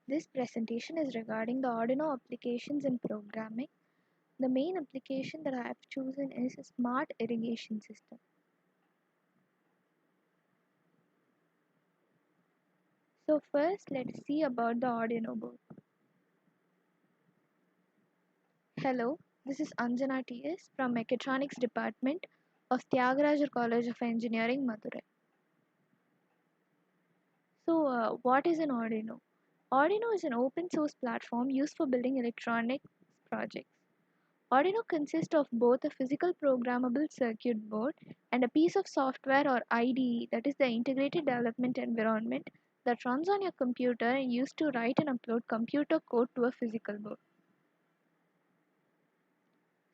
This presentation is regarding the Arduino applications in programming. The main application that I have chosen is a smart irrigation system. So first let's see about the Arduino board. Hello, this is Anjana TS from Mechatronics Department of Tyagarajar College of Engineering, Madurai. So what is an Arduino? Arduino is an open source platform used for building electronics projects. Arduino consists of both a physical programmable circuit board and a piece of software or IDE, that is the integrated development environment, that runs on your computer and used to write and upload computer code to a physical board.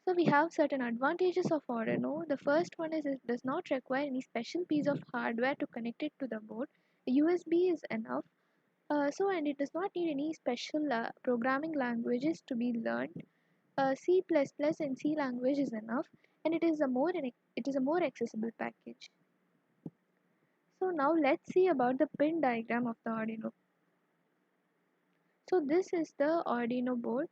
So we have certain advantages of Arduino. The first one is it does not require any special piece of hardware to connect it to the board. A USB is enough. And it does not need any special programming languages to be learned. C++ and C language is enough, and it is a more accessible package. So now let's see about the pin diagram of the Arduino. So this is the Arduino board.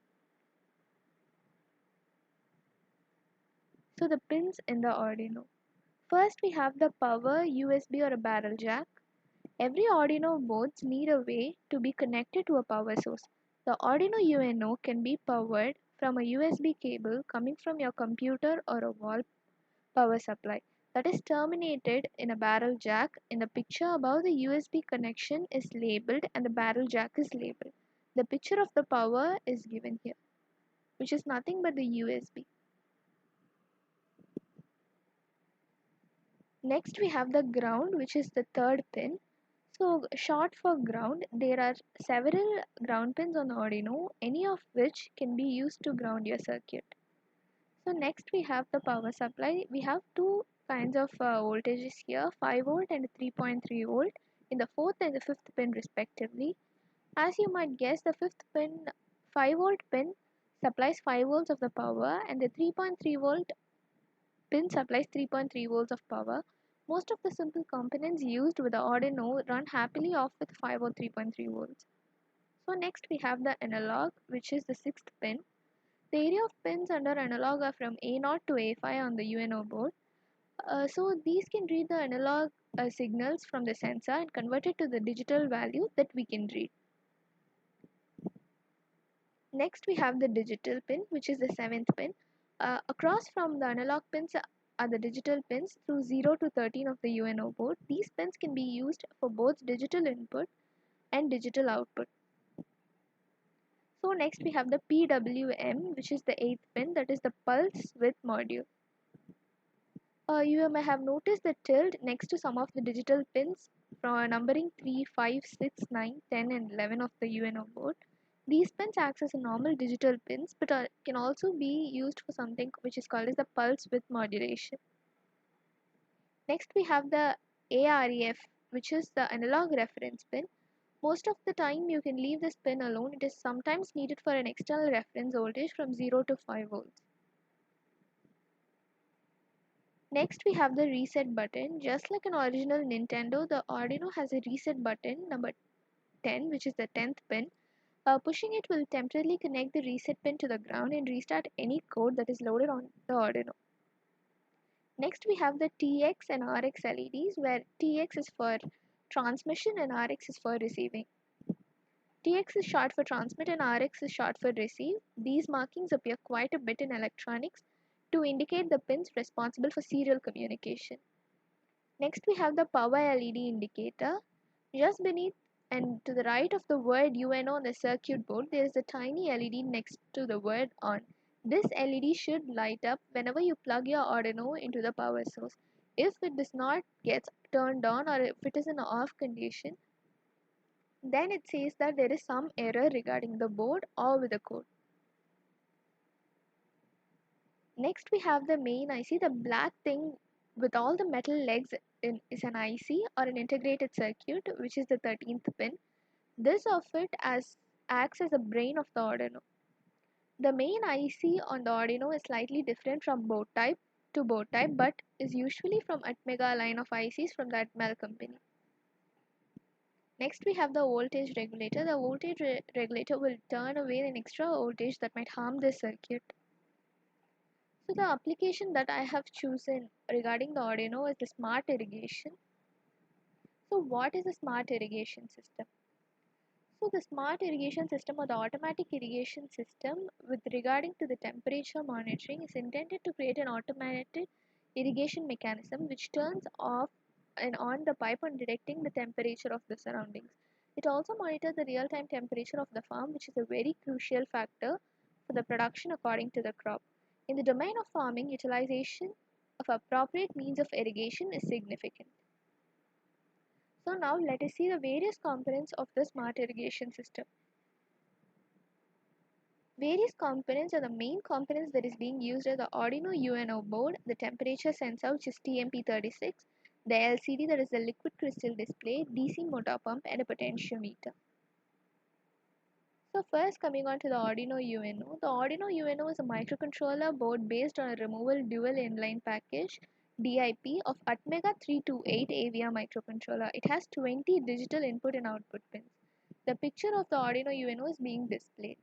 So the pins in the Arduino. First we have the power, USB or a barrel jack. Every Arduino boards need a way to be connected to a power source. The Arduino UNO can be powered from a USB cable coming from your computer or a wall power supply that is terminated in a barrel jack. In the picture above, the USB connection is labeled and the barrel jack is labeled. The picture of the power is given here, which is nothing but the USB. Next we have the ground, which is the third pin. So short for ground, there are several ground pins on the Arduino, any of which can be used to ground your circuit. So next we have the power supply. We have two kinds of voltages here, 5 volt and 3.3 volt in the fourth and the fifth pin respectively. As you might guess, the fifth pin, 5 volt pin supplies 5 volts of the power, and the 3.3 volt pin supplies 3.3 volts of power. Most of the simple components used with the Arduino run happily off with 5 or 3.3 volts. So next we have the analog, which is the sixth pin. The area of pins under analog are from A0 to A5 on the UNO board. So these can read the analog signals from the sensor and convert it to the digital value that we can read. Next we have the digital pin, which is the seventh pin. Across from the analog pins are the digital pins through 0 to 13 of the UNO board. These pins can be used for both digital input and digital output. So next we have the PWM, which is the eighth pin, that is the pulse width module. You may have noticed the tilde next to some of the digital pins from numbering 3, 5, 6, 9, 10 and 11 of the UNO board. These pins act as a normal digital pins but can also be used for something which is called as the pulse width modulation. Next we have the AREF, which is the analog reference pin. Most of the time you can leave this pin alone. It is sometimes needed for an external reference voltage from 0 to 5 volts. Next we have the reset button. Just like an original Nintendo, the Arduino has a reset button number 10, which is the 10th pin. Pushing it will temporarily connect the reset pin to the ground and restart any code that is loaded on the Arduino. Next we have the TX and RX LEDs, where TX is for transmission and RX is for receiving. TX is short for transmit and RX is short for receive. These markings appear quite a bit in electronics to indicate the pins responsible for serial communication. Next we have the power LED indicator. Just beneath and to the right of the word UNO on the circuit board, there is a tiny LED next to the word on. This LED should light up whenever you plug your Arduino into the power source. If it does not get turned on or if it is in an off condition, then it says that there is some error regarding the board or with the code. Next we have the main IC. The black thing with all the metal legs is an IC or an integrated circuit, which is the 13th pin. This of it acts as the brain of the Arduino. The main IC on the Arduino is slightly different from board type to board type, but is usually from Atmega line of ICs from the Atmel company. Next we have the voltage regulator. The voltage regulator will turn away an extra voltage that might harm the circuit. So the application that I have chosen regarding the Arduino is the smart irrigation. So what is a smart irrigation system? So the smart irrigation system or the automatic irrigation system with regarding to the temperature monitoring is intended to create an automated irrigation mechanism which turns off and on the pipe on detecting the temperature of the surroundings. It also monitors the real-time temperature of the farm, which is a very crucial factor for the production according to the crop. In the domain of farming, utilization of appropriate means of irrigation is significant. So now let us see the various components of the smart irrigation system. Various components are the main components that is being used are the Arduino UNO board, the temperature sensor which is TMP36, the LCD that is the liquid crystal display, DC motor pump and a potentiometer. So first coming on to the Arduino UNO. The Arduino UNO is a microcontroller board based on a removable dual inline package DIP of Atmega 328 AVIA microcontroller. It has 20 digital input and output pins. The picture of the Arduino UNO is being displayed.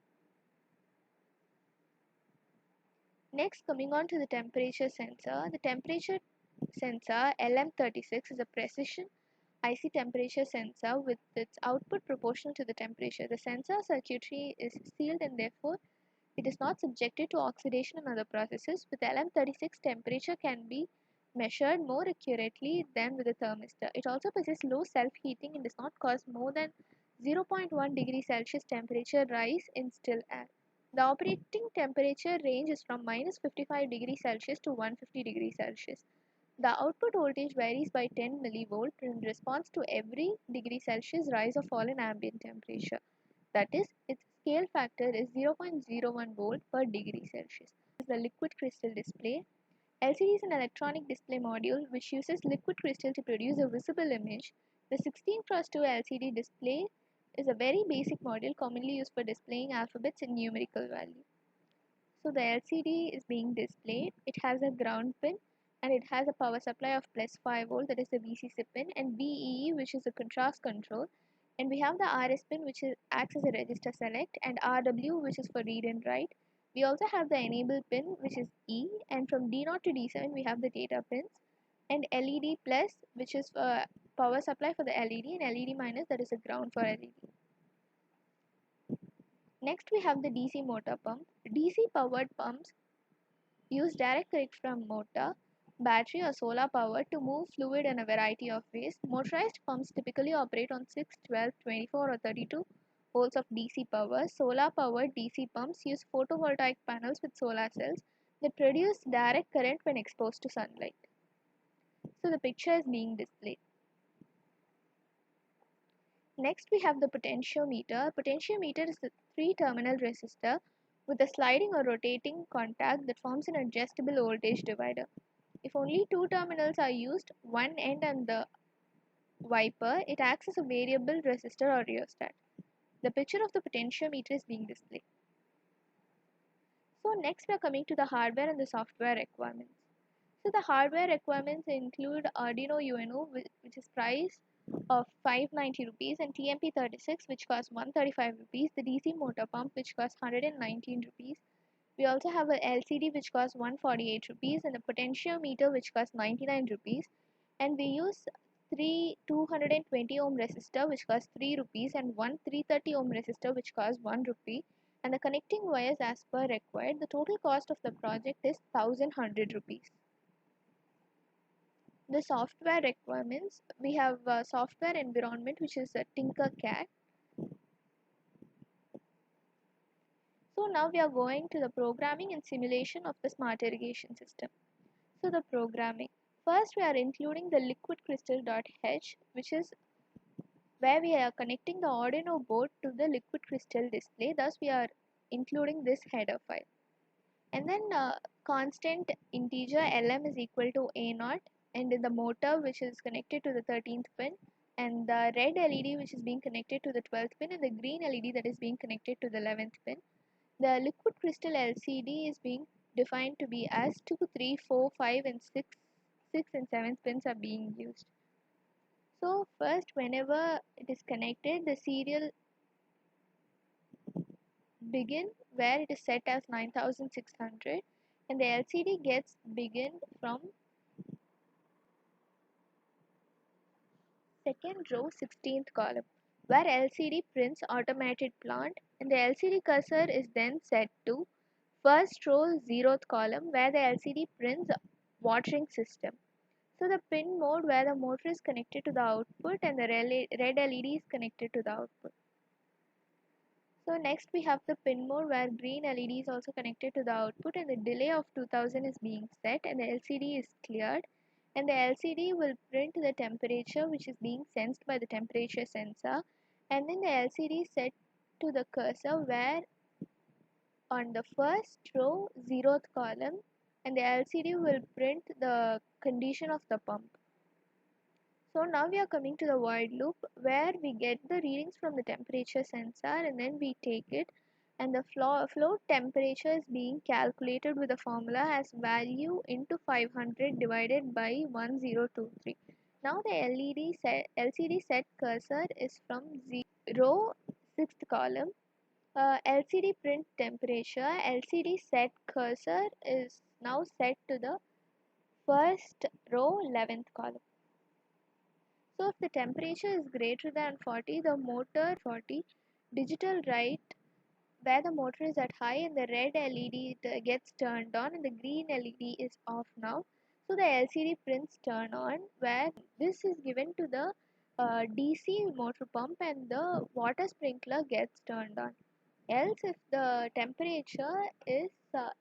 Next, coming on to the temperature sensor. The temperature sensor LM36 is a precision IC temperature sensor with its output proportional to the temperature. The sensor circuitry is sealed and therefore it is not subjected to oxidation and other processes. With LM36, temperature can be measured more accurately than with a thermistor. It also possesses low self-heating and does not cause more than 0.1 degrees Celsius temperature rise in still air. The operating temperature range is from minus 55 degrees Celsius to 150 degrees Celsius. The output voltage varies by 10 millivolt in response to every degree Celsius rise or fall in ambient temperature. That is, its scale factor is 0.01 volt per degree Celsius. This is the liquid crystal display. LCD is an electronic display module which uses liquid crystal to produce a visible image. The 16x2 LCD display is a very basic module commonly used for displaying alphabets in numerical value. So the LCD is being displayed. It has a ground pin and it has a power supply of plus 5 volt, that is the VCC pin, and VEE, which is a contrast control. And we have the RS pin, which acts as a register select, and RW, which is for read and write. We also have the enable pin, which is E, and from D0 to D7 we have the data pins, and LED plus, which is for power supply for the LED, and LED minus, that is a ground for LED. Next we have the DC motor pump. DC powered pumps use direct current from motor, battery or solar power to move fluid in a variety of ways. Motorized pumps typically operate on 6, 12, 24 or 32 volts of DC power. Solar powered DC pumps use photovoltaic panels with solar cells that produce direct current when exposed to sunlight. So the picture is being displayed. Next we have the potentiometer. Potentiometer is a 3-terminal resistor with a sliding or rotating contact that forms an adjustable voltage divider. If only 2 terminals are used, one end and the wiper, it acts as a variable resistor or rheostat. The picture of the potentiometer is being displayed. So next we are coming to the hardware and the software requirements. So the hardware requirements include Arduino UNO, which is priced of 590 rupees, and TMP36, which costs 135 rupees, the DC motor pump, which costs 119 rupees. We also have a LCD which costs 148 rupees and a potentiometer which costs 99 rupees, and we use 220 ohm resistor which costs 3 rupees and one 330 ohm resistor which costs 1 rupee, and the connecting wires as per required. The total cost of the project is 1100 rupees. The software requirements, we have a software environment which is a Tinkercad. So now we are going to the programming and simulation of the smart irrigation system. So the programming. First we are including the liquidcrystal.h, which is where we are connecting the Arduino board to the liquid crystal display. Thus we are including this header file. And then constant integer lm is equal to a0, and in the motor which is connected to the 13th pin, and the red LED which is being connected to the 12th pin, and the green LED that is being connected to the 11th pin. The liquid crystal LCD is being defined to be as 2, 3, 4, 5 and 6 and 7th pins are being used. So first, whenever it is connected, the serial begin where it is set as 9600, and the LCD gets begin from second row 16th column where LCD prints automated plant, and the LCD cursor is then set to first row 0th column where the LCD prints watering system. So the pin mode where the motor is connected to the output and the red LED is connected to the output. So next we have the pin mode where green LED is also connected to the output and the delay of 2000 is being set and the LCD is cleared, and the LCD will print the temperature which is being sensed by the temperature sensor, and then the LCD is set to the cursor where on the first row 0th column, and the LCD will print the condition of the pump. So now we are coming to the void loop where we get the readings from the temperature sensor and then we take it, and the flow temperature is being calculated with the formula as value into 500 divided by 1023. Now the LCD set cursor is from row 6th column. LCD print temperature, LCD set cursor is now set to the first row 11th column. So if the temperature is greater than 40, the motor 40 digital write where the motor is at high and the red LED gets turned on and the green LED is off now. So the LCD prints turn on where this is given to the DC motor pump and the water sprinkler gets turned on. Else if the temperature is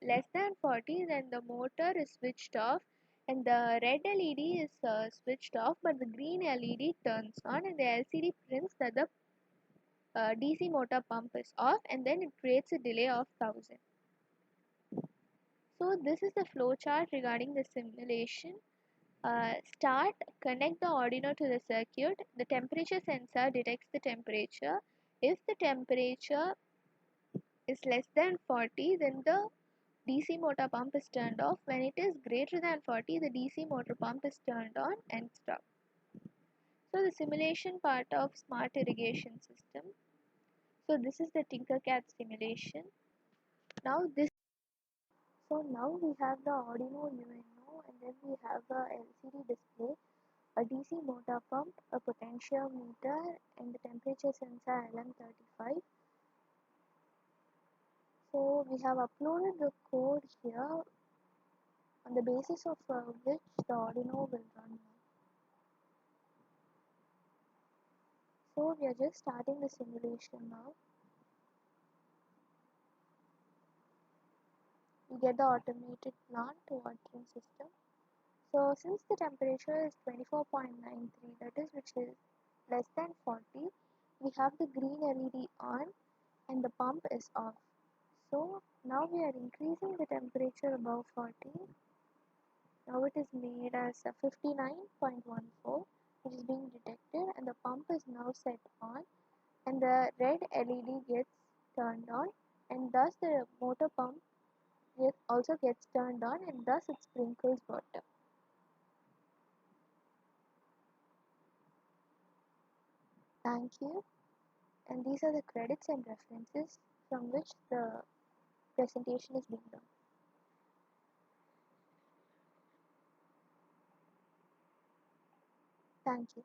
less than 40, then the motor is switched off and the red LED is switched off but the green LED turns on and the LCD prints that the DC motor pump is off, and then it creates a delay of 1000. So this is the flow chart regarding the simulation. Start, connect the Arduino to the circuit. The temperature sensor detects the temperature. If the temperature is less than 40, then the DC motor pump is turned off. When it is greater than 40, the DC motor pump is turned on and stopped. So the simulation part of smart irrigation system. So this is the Tinkercad simulation. Now this So now we have the Arduino UNO, and then we have the LCD display, a DC motor pump, a potentiometer, and the temperature sensor LM35. So we have uploaded the code here on the basis of which the Arduino will run now. So we are just starting the simulation now. We get the automated plant watering system. So since the temperature is 24.93, that is which is less than 40, we have the green LED on and the pump is off. So now we are increasing the temperature above 40. Now it is made as a 59.14, which is being detected, and the pump is now set on and the red LED gets turned on, and thus the motor pump also gets turned on and thus it sprinkles water. Thank you. And these are the credits and references from which the presentation is being done. Thank you.